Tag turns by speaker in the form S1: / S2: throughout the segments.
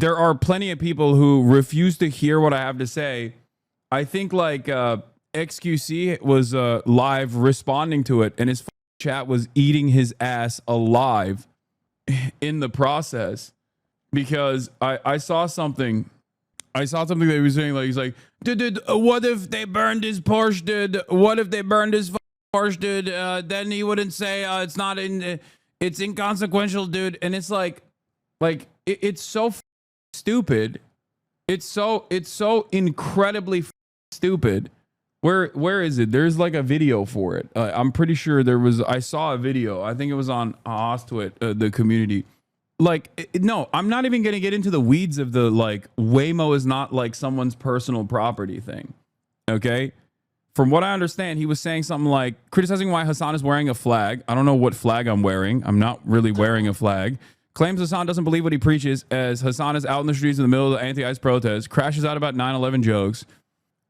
S1: there are plenty of people who refuse to hear what I have to say. I think like xQc was live responding to it, and his chat was eating his ass alive in the process, because I saw something. I saw something that he was saying, like, he's like, dude, what if they burned his Porsche, dude? What if they burned his Porsche, dude? Then he wouldn't say it's not it's inconsequential, dude. And it's like it's so stupid. It's so incredibly stupid. Where is it? There's like a video for it. I'm pretty sure there was. I saw a video. I think it was on Ostwit, the community. Like, no, I'm not even going to get into the weeds of the, like, Waymo is not like someone's personal property thing. Okay. From what I understand, he was saying something like criticizing why Hasan is wearing a flag. I don't know what flag I'm wearing. I'm not really wearing a flag. Claims Hasan doesn't believe what he preaches, as Hasan is out in the streets in the middle of the anti-ICE protest, crashes out about 9/11 jokes.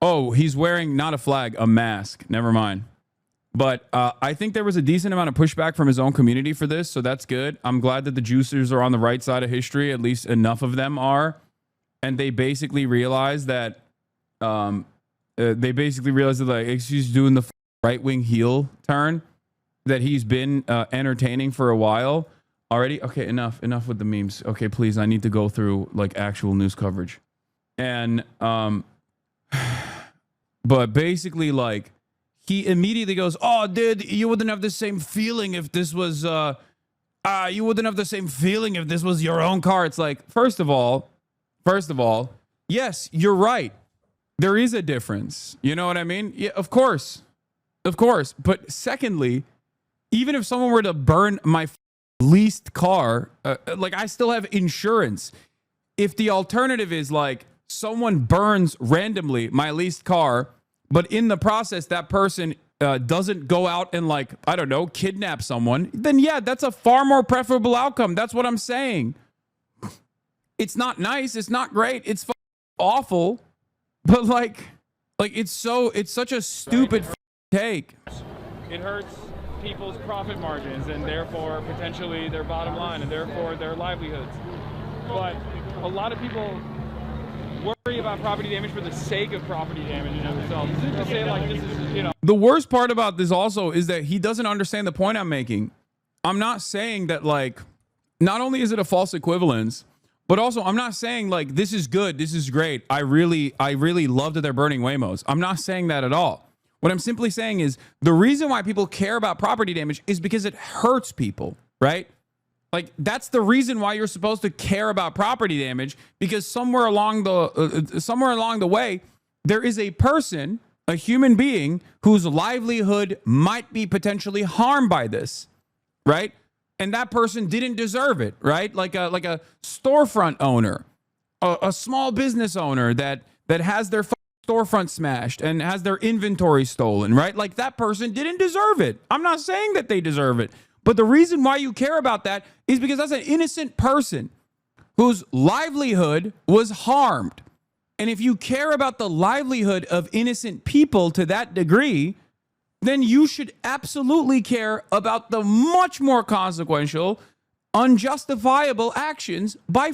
S1: Oh, he's wearing not a flag, a mask. Never mind. But I think there was a decent amount of pushback from his own community for this, so that's good. I'm glad that the juicers are on the right side of history. At least enough of them are, and they basically realize that like he's doing the right-wing heel turn that he's been entertaining for a while already. Okay, enough with the memes. Okay, please, I need to go through like actual news coverage, and but basically like. He immediately goes, oh, dude, you wouldn't have the same feeling if this was, you wouldn't have the same feeling if this was your own car. It's like, first of all, yes, you're right. There is a difference. You know what I mean? Yeah, of course. But secondly, even if someone were to burn my leased car, like I still have insurance. If the alternative is like someone burns randomly my leased car, but in the process, that person doesn't go out and, like, I don't know, kidnap someone, then yeah, that's a far more preferable outcome. That's what I'm saying. It's not nice. It's not great. It's awful. But like it's such a stupid take.
S2: It hurts people's profit margins and therefore potentially their bottom line and therefore their livelihoods. But a lot of people worry about property damage for the sake of property damage in themselves. To say like this is, you know.
S1: The worst part about this also is that he doesn't understand the point I'm making. I'm not saying that, like, not only is it a false equivalence, but also I'm not saying like this is good, this is great. I really love that they're burning Waymos. I'm not saying that at all. What I'm simply saying is the reason why people care about property damage is because it hurts people, right? Like, that's the reason why you're supposed to care about property damage, because somewhere along the way, there is a person, a human being, whose livelihood might be potentially harmed by this, right? And that person didn't deserve it, right? Like a storefront owner, a small business owner that has their storefront smashed and has their inventory stolen, right? Like, that person didn't deserve it. I'm not saying that they deserve it. But the reason why you care about that is because that's an innocent person whose livelihood was harmed. And if you care about the livelihood of innocent people to that degree, then you should absolutely care about the much more consequential, unjustifiable actions by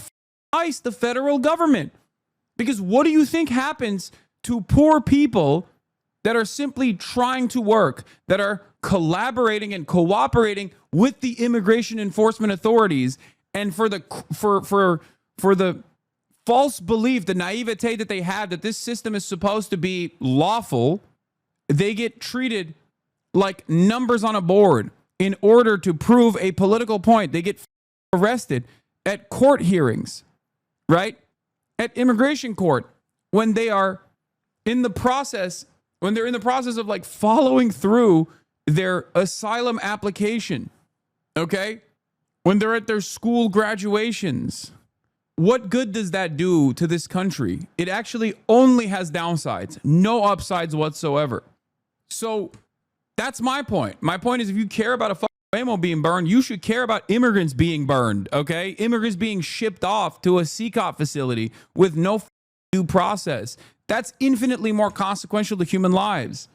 S1: ICE, the federal government. Because what do you think happens to poor people that are simply trying to work, that are collaborating and cooperating with the immigration enforcement authorities, and for the false belief, the naivete that they have that this system is supposed to be lawful, they get treated like numbers on a board in order to prove a political point. They get arrested at court hearings, right? At immigration court, when they are in the process, when they're in the process of like following through their asylum application, okay? When they're at their school graduations. What good does that do to this country? It actually only has downsides, no upsides whatsoever. So that's my point. My point is, if you care about a fucking Waymo being burned, you should care about immigrants being burned, okay? Immigrants being shipped off to a CCOP facility with no due process. That's infinitely more consequential to human lives,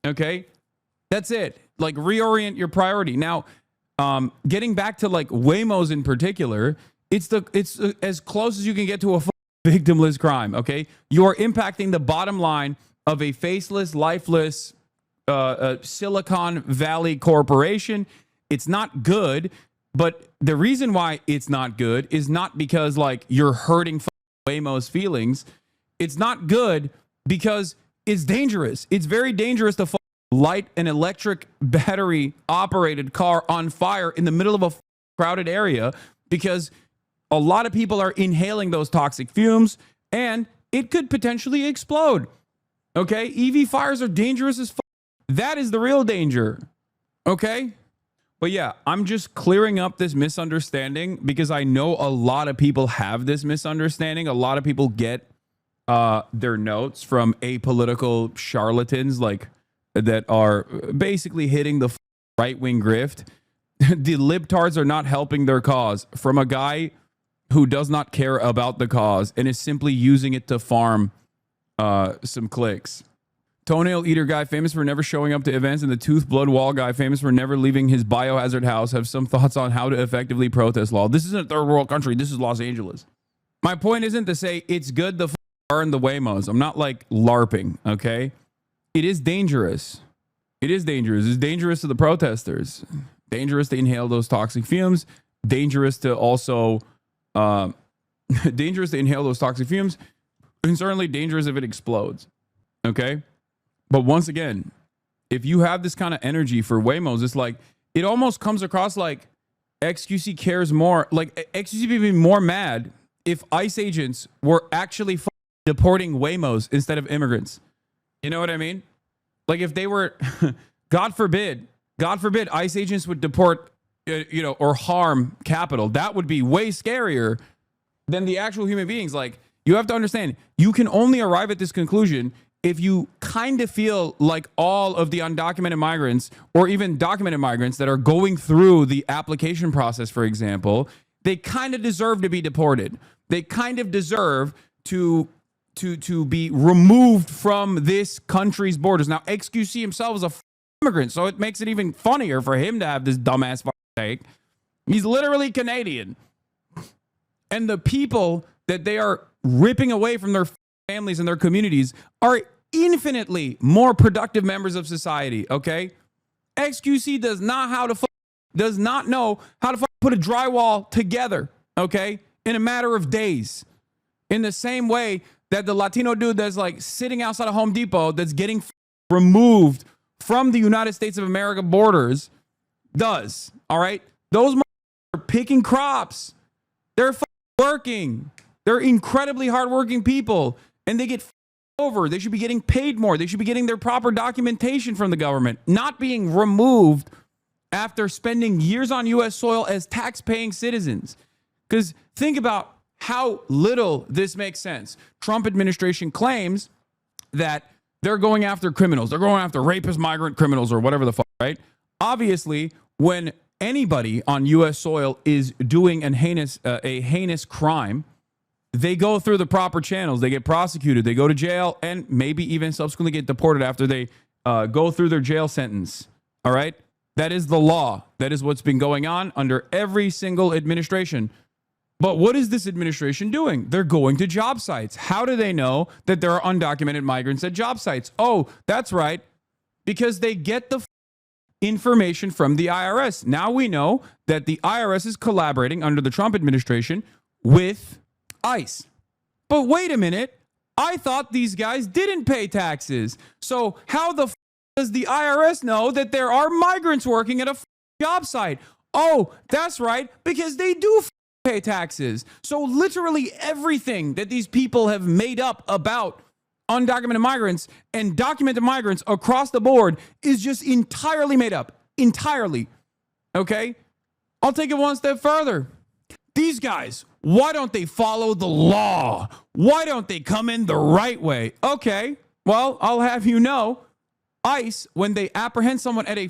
S1: okay? That's it. Like, reorient your priority. Now, getting back to like Waymos in particular, It's as close as you can get to a victimless crime. Okay, you are impacting the bottom line of a faceless, lifeless Silicon Valley corporation. It's not good, but the reason why it's not good is not because like you're hurting Waymo's feelings. It's not good because it's dangerous. It's very dangerous to light an electric battery operated car on fire in the middle of a crowded area, because a lot of people are inhaling those toxic fumes and it could potentially explode. Okay? EV fires are dangerous as That is the real danger. Okay? But yeah, I'm just clearing up this misunderstanding because I know a lot of people have this misunderstanding. A lot of people get their notes from apolitical charlatans like that are basically hitting the right-wing grift. The libtards are not helping their cause from a guy who does not care about the cause and is simply using it to farm some clicks. Toenail eater guy famous for never showing up to events, and the tooth blood wall guy famous for never leaving his biohazard house have some thoughts on how to effectively protest law. This isn't a third world country. This is Los Angeles. My point isn't to say it's good to burn the Waymos. I'm not like LARPing, okay? It is dangerous. It is dangerous. It's dangerous to the protesters. Dangerous to inhale those toxic fumes. Dangerous to also dangerous to inhale those toxic fumes. And certainly dangerous if it explodes. Okay? But once again, if you have this kind of energy for Waymos, it's like, it almost comes across like xQc cares more. Like xQc would be more mad if ICE agents were actually deporting Waymos instead of immigrants. You know what I mean? Like if they were, God forbid, ICE agents would deport, or harm capital. That would be way scarier than the actual human beings. Like, you have to understand, you can only arrive at this conclusion if you kind of feel like all of the undocumented migrants or even documented migrants that are going through the application process, for example, they kind of deserve to be deported. They kind of deserve to be removed from this country's borders. Now, xQc himself is a immigrant, so it makes it even funnier for him to have this dumbass take. He's literally Canadian. And the people that they are ripping away from their families and their communities are infinitely more productive members of society, okay? xQc does not know how to put a drywall together, okay, in a matter of days. In the same way that the Latino dude that's like sitting outside of Home Depot that's getting removed from the United States of America borders does, all right? Those are picking crops. They're working. They're incredibly hardworking people, and they get over. They should be getting paid more. They should be getting their proper documentation from the government, not being removed after spending years on U.S. soil as tax-paying citizens. Because think about how little this makes sense. Trump administration claims that they're going after criminals. They're going after rapist, migrant criminals, or whatever the fuck, right? Obviously, when anybody on U.S. soil is doing a heinous crime, they go through the proper channels. They get prosecuted. They go to jail and maybe even subsequently get deported after they go through their jail sentence. All right? That is the law. That is what's been going on under every single administration. But what is this administration doing? They're going to job sites. How do they know that there are undocumented migrants at job sites? Oh, that's right. Because they get the information from the IRS. Now we know that the IRS is collaborating under the Trump administration with ICE. But wait a minute. I thought these guys didn't pay taxes. So how the does the IRS know that there are migrants working at a job site? Oh, that's right. Because they do pay taxes. So literally everything that these people have made up about undocumented migrants and documented migrants across the board is just entirely made up. Entirely. Okay? I'll take it one step further. These guys, why don't they follow the law? Why don't they come in the right way? Okay, well, I'll have you know, ICE, when they apprehend someone at a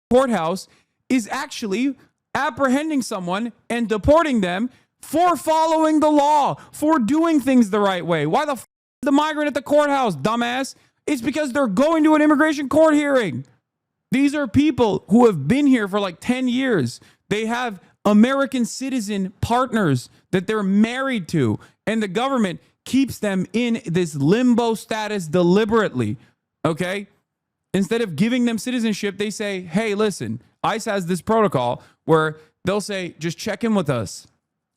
S1: courthouse, is actually apprehending someone and deporting them for following the law, for doing things the right way. Why the the migrant at the courthouse, dumbass? It's because they're going to an immigration court hearing. These are people who have been here for like 10 years. They have American citizen partners that they're married to, and the government keeps them in this limbo status deliberately, okay? Instead of giving them citizenship, they say, hey, listen, ICE has this protocol where they'll say, just check in with us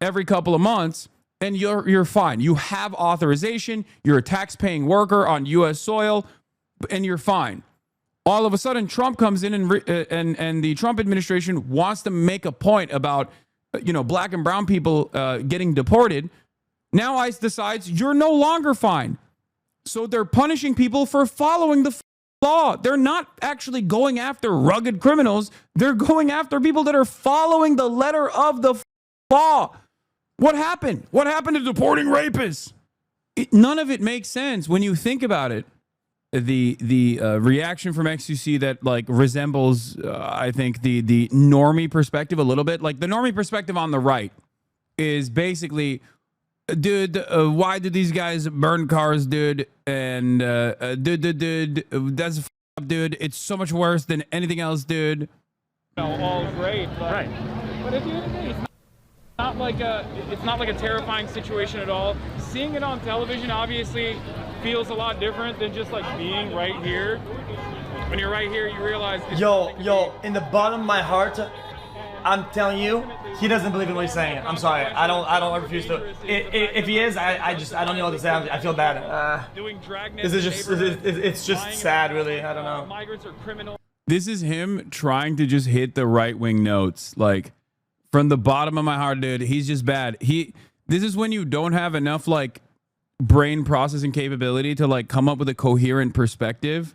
S1: every couple of months, and you're fine. You have authorization, you're a tax-paying worker on U.S. soil, and you're fine. All of a sudden, Trump comes in and the Trump administration wants to make a point about, black and brown people getting deported. Now ICE decides you're no longer fine. So they're punishing people for following the law. They're not actually going after rugged criminals. They're going after people that are following the letter of the law. What happened? What happened to deporting rapists? None of it makes sense when you think about it. The reaction from xQc that resembles, I think, the normie perspective a little bit. Like the normie perspective on the right is basically, dude, why do these guys burn cars, dude? And dude, that's up, dude. It's so much worse than anything else, dude.
S2: All great, but,
S3: right.
S2: But at the end of the day, it's not like a terrifying situation at all. Seeing it on television obviously feels a lot different than just being right here. When you're right here, you realize.
S4: Yo, in the bottom of my heart, I'm telling you, he doesn't believe in what he's saying. I'm sorry. I don't refuse to. If he is, I don't know what to say. I feel bad.
S2: Doing dragnet.
S4: It's just sad, really. I don't know.
S2: Migrants are criminals.
S1: This is him trying to just hit the right-wing notes. From the bottom of my heart, dude, he's just bad. This is when you don't have enough brain processing capability to come up with a coherent perspective,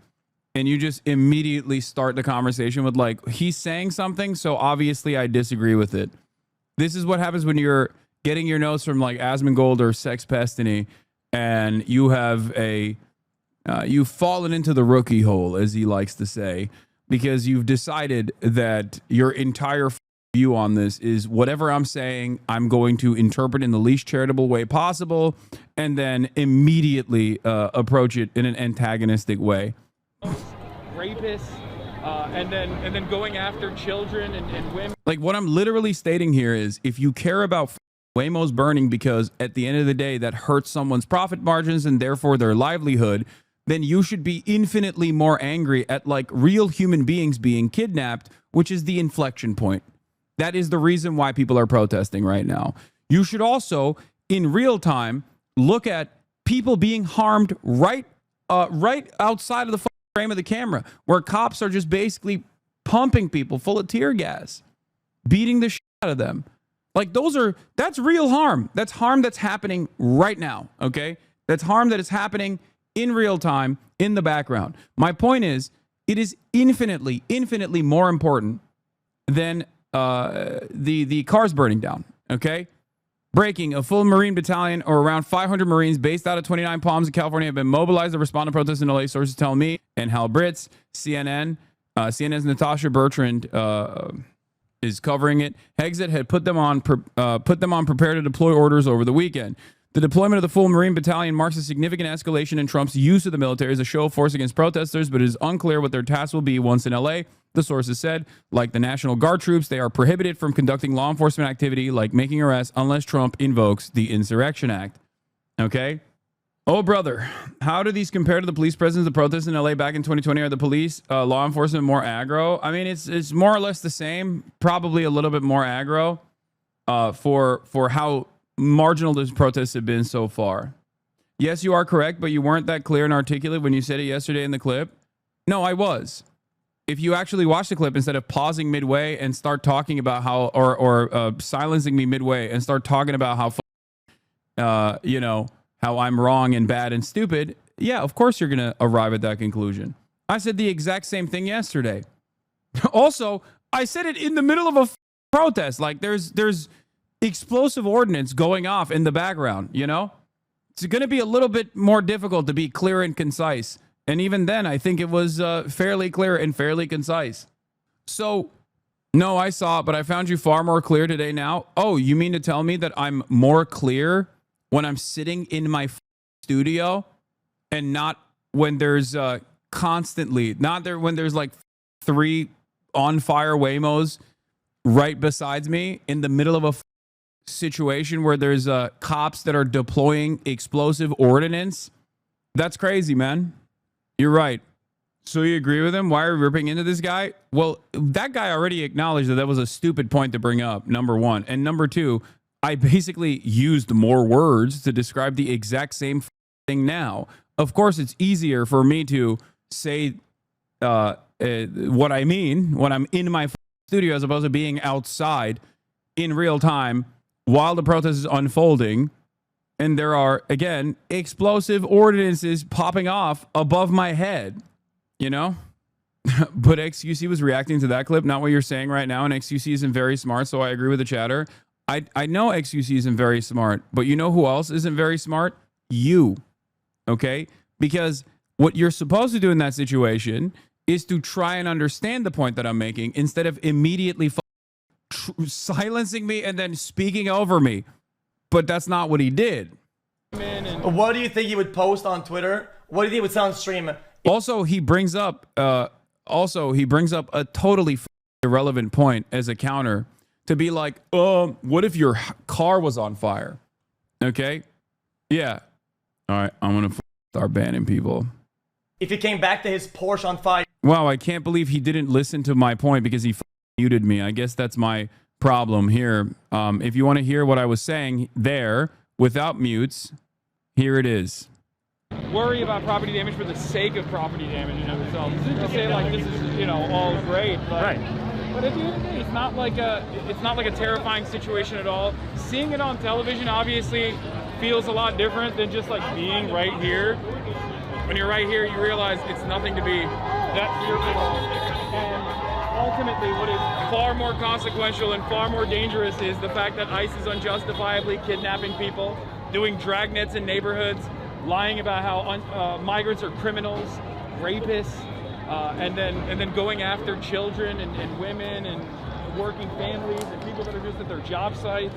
S1: and you just immediately start the conversation with he's saying something, so obviously I disagree with it. This is what happens when you're getting your notes from Asmongold or Sex Pestiny, and you have you've fallen into the rookie hole, as he likes to say, because you've decided that your entire view on this is whatever I'm saying, I'm going to interpret in the least charitable way possible, and then immediately approach it in an antagonistic way.
S2: Rapists, and then going after children and women.
S1: What I'm literally stating here is, if you care about Waymo's burning because at the end of the day that hurts someone's profit margins and therefore their livelihood, then you should be infinitely more angry at real human beings being kidnapped, which is the inflection point. That is the reason why people are protesting right now. You should also, in real time, look at people being harmed right outside of the frame of the camera, where cops are just basically pumping people full of tear gas, beating the shit out of them. That's real harm. That's harm that's happening right now, okay? That's harm that is happening in real time in the background. My point is, it is infinitely, infinitely more important than the cars burning down, okay? Breaking, a full Marine battalion or around 500 Marines based out of 29 Palms in California have been mobilized to respond to protests in LA, sources tell me, and Hal Brits, CNN's Natasha Bertrand is covering it. Hexit had put them on prepare to deploy orders over the weekend. The deployment of the full Marine battalion marks a significant escalation in Trump's use of the military as a show of force against protesters, but it is unclear what their tasks will be once in LA. The sources said, like the National Guard troops, they are prohibited from conducting law enforcement activity like making arrests unless Trump invokes the Insurrection Act. Okay? Oh, brother. How do these compare to the police presence of the protests in LA back in 2020? Are the police, law enforcement more aggro? I mean, it's more or less the same, probably a little bit more aggro for how marginal those protests have been so far. Yes, you are correct, but you weren't that clear and articulate when you said it yesterday in the clip. No, I was. If you actually watch the clip instead of pausing midway and start talking about how, or silencing me midway and start talking about how, how I'm wrong and bad and stupid, yeah, of course you're going to arrive at that conclusion. I said the exact same thing yesterday. Also, I said it in the middle of a protest. Like there's explosive ordnance going off in the background, It's going to be a little bit more difficult to be clear and concise. And even then, I think it was fairly clear and fairly concise. So, no, I saw it, but I found you far more clear today now. Oh, you mean to tell me that I'm more clear when I'm sitting in my studio and not when there's when there's like 3 on fire Waymos right beside me in the middle of a situation where there's cops that are deploying explosive ordnance. That's crazy, man. You're right. So you agree with him? Why are we ripping into this guy? Well, that guy already acknowledged that was a stupid point to bring up, number one. And number two, I basically used more words to describe the exact same thing now. Of course, it's easier for me to say what I mean when I'm in my studio as opposed to being outside in real time while the protest is unfolding. And there are, again, explosive ordinances popping off above my head. You know, but xQc was reacting to that clip, not what you're saying right now. And xQc isn't very smart, so I agree with the chatter. I know xQc isn't very smart, but you know who else isn't very smart? You, okay? Because what you're supposed to do in that situation is to try and understand the point that I'm making instead of immediately silencing me and then speaking over me. But that's not what he did.
S4: What do you think he would post on Twitter? What do you think he would say on stream?
S1: Also, he brings up a totally irrelevant point as a counter to be like, what if your car was on fire? Okay, yeah, all right, I'm gonna start banning people.
S4: If he came back to his Porsche on fire.
S1: Wow, I can't believe he didn't listen to my point because he muted me. I guess that's my problem here. If you want to hear what I was saying there without mutes, here it is.
S2: Worry about property damage for the sake of property damage in of itself. This isn't to say like this is, you know, all great, but but at the end of the day, it's not like a terrifying situation at all. Seeing it on television obviously feels a lot different than just like being right here. When you're right here, you realize it's nothing to be that fearful of. And ultimately, what is far more consequential and far more dangerous is the fact that ICE is unjustifiably kidnapping people, doing dragnets in neighborhoods, lying about how migrants are criminals, rapists, and then going after children and women and working families and people that are just at their job sites.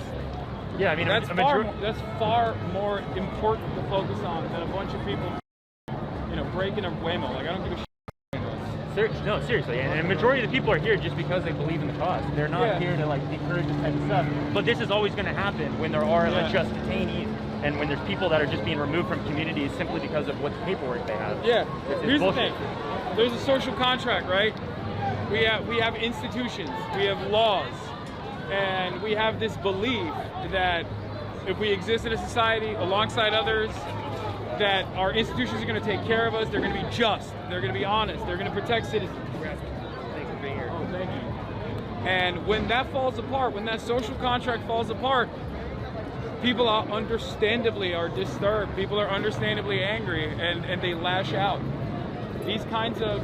S3: Yeah, I mean,
S2: that's far more important to focus on than a bunch of people, you know, breaking a Waymo. Like, I don't give a shit.
S3: No, seriously, and a majority of the people are here just because they believe in the cause. They're not here to like encourage this type of stuff. But this is always going to happen when there are unjust detainees and when there's people that are just being removed from communities simply because of what paperwork they have.
S2: Yeah, here's
S3: bullshit.
S2: the thing. There's a social contract, right? We have institutions, we have laws, and we have this belief that if we exist in a society alongside others, that our institutions are going to take care of us, they're going to be just, they're going to be honest, they're going to protect citizens.
S3: Thanks for being here.
S2: Oh, thank you. And when that falls apart, when that social contract falls apart, people are understandably disturbed, people are understandably angry, and they lash out. These kinds of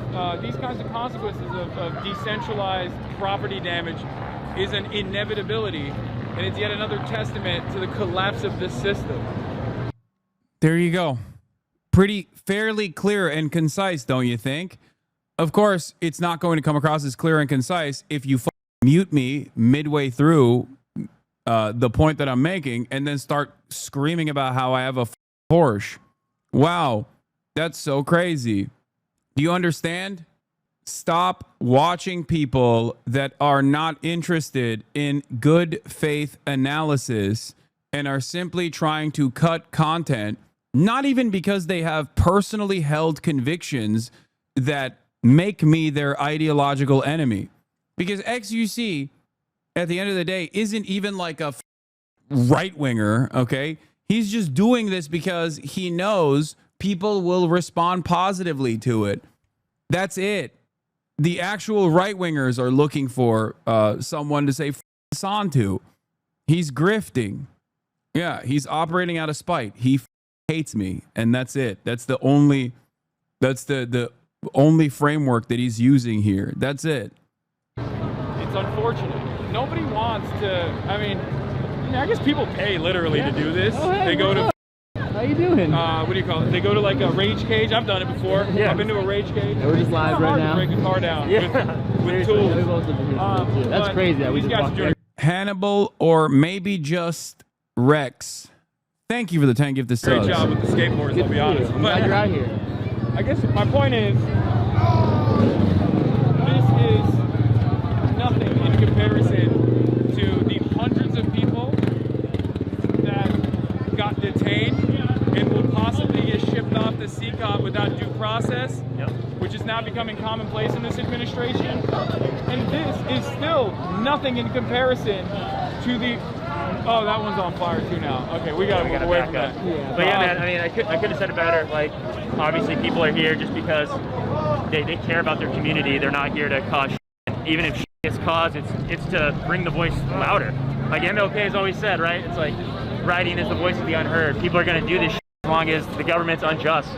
S2: consequences of decentralized property damage is an inevitability, and it's yet another testament to the collapse of this system.
S1: There you go. Pretty fairly clear and concise, don't you think? Of course, it's not going to come across as clear and concise if you mute me midway through the point that I'm making and then start screaming about how I have a Porsche. Wow, that's so crazy. Do you understand? Stop watching people that are not interested in good faith analysis and are simply trying to cut content, not even because they have personally held convictions that make me their ideological enemy. Because xQc, at the end of the day, isn't even like a right-winger, okay? He's just doing this because he knows people will respond positively to it. That's it. The actual right-wingers are looking for someone to say Hasan to. He's grifting. Yeah, he's operating out of spite. He hates me, and that's it. That's the only framework that he's using here. That's it.
S2: It's unfortunate. Nobody wants to. I mean, I guess people pay literally to do this.
S5: Oh, hey,
S2: they go to.
S5: How you doing?
S2: What do you call it? They go to like a rage cage. I've done it before.
S3: Yeah.
S2: I've been to a rage cage.
S5: Yeah, we're just live right now.
S2: Break a car down with
S5: Seriously,
S2: tools.
S5: yeah, we've also been here too. That's crazy that we
S2: these
S5: just
S2: guys
S5: walked
S2: are doing
S5: in.
S1: Hannibal or maybe just Rex. Thank you for the 10 gifted
S2: a great
S1: subs.
S2: job with the skateboards,
S5: Good
S2: I'll be
S5: for
S2: honest.
S5: you. I'm glad you're out here.
S2: I guess my point is, this is nothing in comparison to the hundreds of people that got detained and will possibly get shipped off to CCOP without due process, which is now becoming commonplace in this administration. And this is still nothing in comparison to the... Oh, that one's on fire too now. Okay, we gotta move away from that.
S3: Yeah. But yeah, man, I mean, I could have said it better. Like, obviously people are here just because they care about their community. They're not here to cause shit. Even if shit gets caused, it's to bring the voice louder. Like MLK has always said, right? It's like writing is the voice of the unheard. People are gonna do this shit as long as the government's unjust.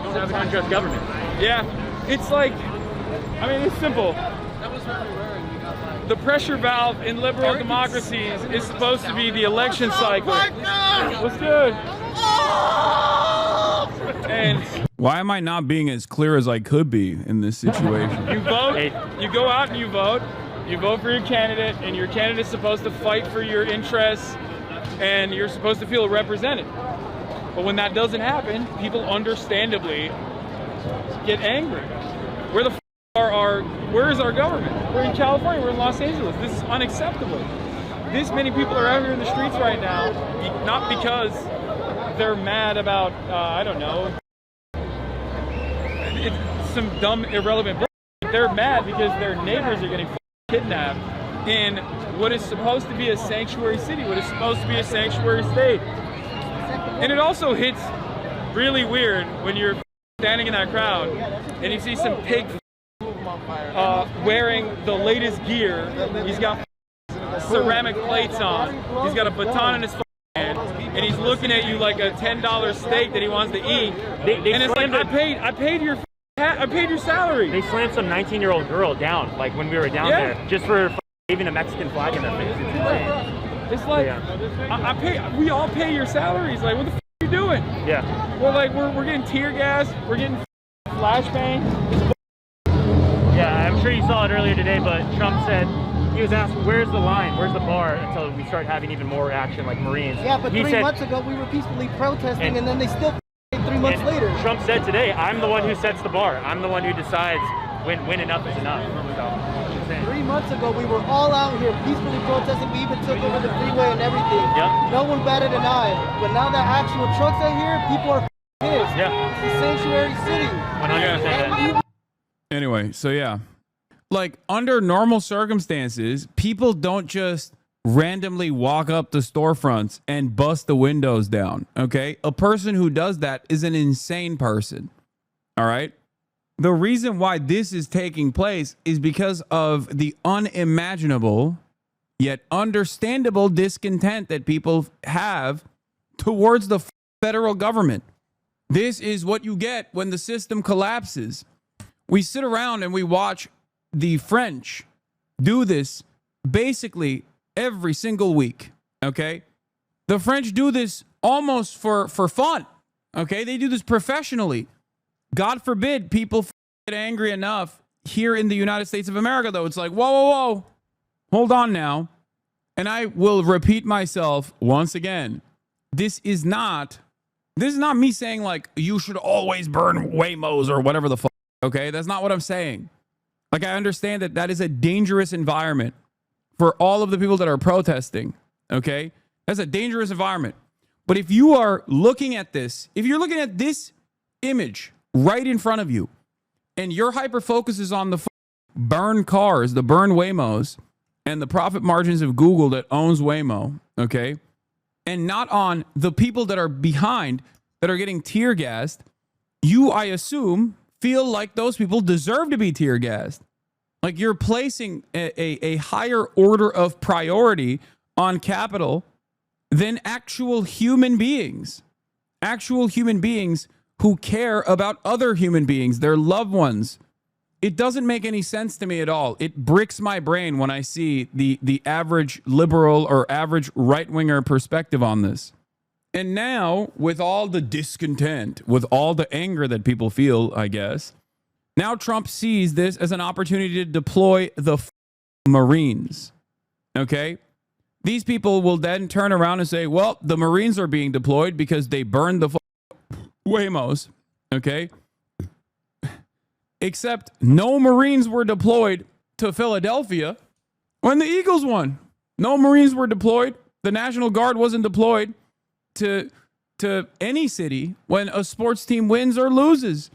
S3: Don't have an unjust government.
S2: Yeah, it's like, I mean, it's simple. The pressure valve in liberal democracies is supposed to be the election cycle. What's good? And
S1: Why am I not being as clear as I could be in this situation?
S2: you vote, you go out and you vote for your candidate, and your candidate's supposed to fight for your interests, and you're supposed to feel represented. But when that doesn't happen, people understandably get angry. Where the where is our government? We're in California, we're in Los Angeles. This is unacceptable. This many people are out here in the streets right now, not because they're mad about, I don't know, it's some dumb, irrelevant bullshit. They're mad because their neighbors are getting kidnapped in what is supposed to be a sanctuary city, what is supposed to be a sanctuary state. And it also hits really weird when you're standing in that crowd and you see some pig wearing the latest gear. He's got ceramic plates on. He's got a baton in his hand, and he's looking at you like a $10 steak that he wants to eat. And it's like, I paid your salary.
S3: They slammed some 19-year-old girl down, like when we were down there, just for waving a Mexican flag in their face. It's insane.
S2: It's like, we all pay your salaries. Like, what the f are you doing?
S3: Yeah.
S2: We're getting tear gas. We're getting flashbang.
S3: Yeah, I'm sure you saw it earlier today, but Trump said, he was asked, where's the line, where's the bar, until we start having even more action like Marines.
S6: Yeah, but 3 months ago we were peacefully protesting and then they still 3 months later.
S3: Trump said today, I'm the one who sets the bar. I'm the one who decides when enough is enough. So,
S6: 3 months ago we were all out here peacefully protesting. We even took over the freeway and everything.
S3: Yep.
S6: No one batted an eye. But now that actual trucks are here, people are pissed.
S3: Yeah.
S6: It's a sanctuary city.
S3: 100%.
S1: Anyway, so yeah, like under normal circumstances, people don't just randomly walk up to storefronts and bust the windows down. Okay. A person who does that is an insane person. All right. The reason why this is taking place is because of the unimaginable yet understandable discontent that people have towards the federal government. This is what you get when the system collapses. We sit around and we watch the French do this basically every single week, okay? The French do this almost for fun, okay? They do this professionally. God forbid people get angry enough here in the United States of America, though. It's like, whoa, whoa, whoa, hold on now. And I will repeat myself once again. This is not me saying like you should always burn Waymos or whatever the fuck. Okay, that's not what I'm saying. Like, I understand that that is a dangerous environment for all of the people that are protesting. Okay, that's a dangerous environment. But if you are looking at this, if you're looking at this image right in front of you, and your hyper focus is on the burn cars, the burn Waymos, and the profit margins of Google that owns Waymo, okay, and not on the people that are behind that are getting tear gassed, you, I assume, feel like those people deserve to be tear gassed. Like you're placing a higher order of priority on capital than actual human beings who care about other human beings, their loved ones. It doesn't make any sense to me at all. It bricks my brain when I see the average liberal or average right-winger perspective on this. And now, with all the discontent, with all the anger that people feel, I guess, now Trump sees this as an opportunity to deploy the Marines. Okay? These people will then turn around and say, well, the Marines are being deployed because they burned the Waymos. Okay? Except no Marines were deployed to Philadelphia when the Eagles won. No Marines were deployed. The National Guard wasn't deployed to any city when a sports team wins or loses.